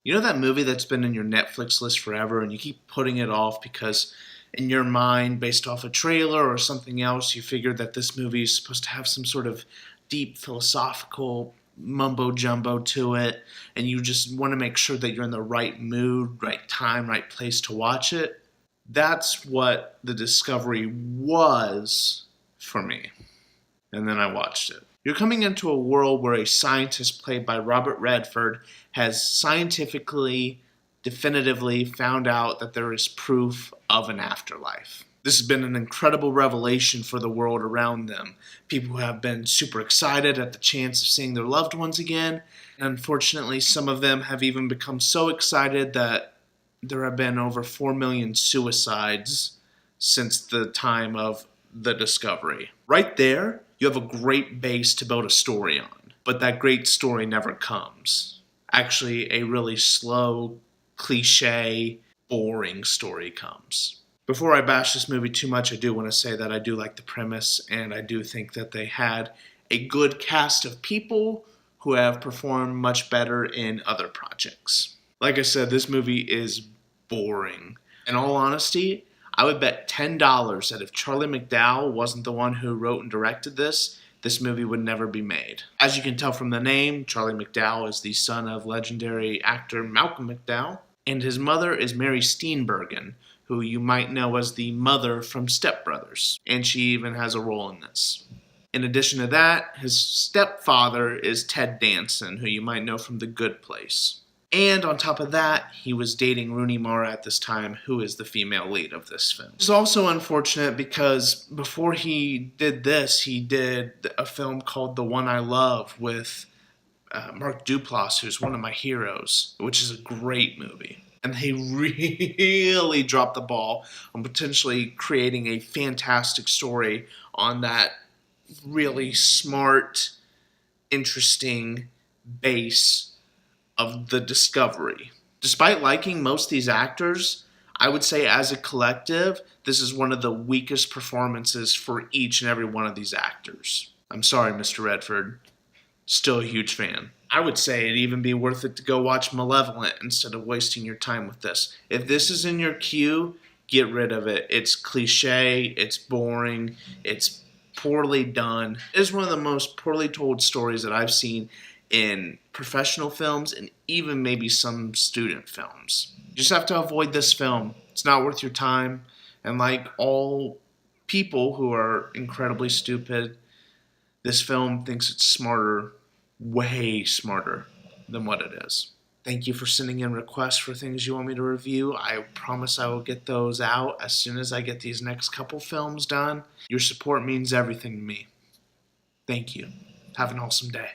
You know that movie that's been in your Netflix list forever and you keep putting it off because in your mind, based off a trailer or something else, you figured that this movie is supposed to have some sort of deep philosophical mumbo jumbo to it, and you just want to make sure that you're in the right mood, right time, right place to watch it? That's what The Discovery was for me. And then I watched it. You're coming into a world where a scientist played by Robert Redford has scientifically, definitively found out that there is proof of an afterlife. This has been an incredible revelation for the world around them. People have been super excited at the chance of seeing their loved ones again. And unfortunately, some of them have even become so excited that there have been over 4 million suicides since the time of the discovery. Right there, you have a great base to build a story on. But that great story never comes. Actually, a really slow, cliche, boring story comes. Before I bash this movie too much, I do want to say that I do like the premise, and I do think that they had a good cast of people who have performed much better in other projects. Like I said, this movie is boring. In all honesty, I would bet $10 that if Charlie McDowell wasn't the one who wrote and directed this movie would never be made. As you can tell from the name, Charlie McDowell is the son of legendary actor Malcolm McDowell, and his mother is Mary Steenburgen, who you might know as the mother from Step Brothers, and she even has a role in this. In addition to that, his stepfather is Ted Danson, who you might know from The Good Place. And on top of that, he was dating Rooney Mara at this time, who is the female lead of this film. It's also unfortunate because before he did this, he did a film called The One I Love with Mark Duplass, who's one of my heroes, which is a great movie. And they really dropped the ball on potentially creating a fantastic story on that really smart, interesting base of The Discovery. Despite liking most of these actors, I would say as a collective, this is one of the weakest performances for each and every one of these actors. I'm sorry, Mr. Redford. Still a huge fan. I would say it'd even be worth it to go watch Malevolent instead of wasting your time with this. If this is in your queue, get rid of it. It's cliche, it's boring, it's poorly done. It is one of the most poorly told stories that I've seen in professional films and even maybe some student films. You just have to avoid this film. It's not worth your time. And like all people who are incredibly stupid, this film thinks it's smarter, way smarter than what it is. Thank you for sending in requests for things you want me to review. I promise I will get those out as soon as I get these next couple films done. Your support means everything to me. Thank you. Have an awesome day.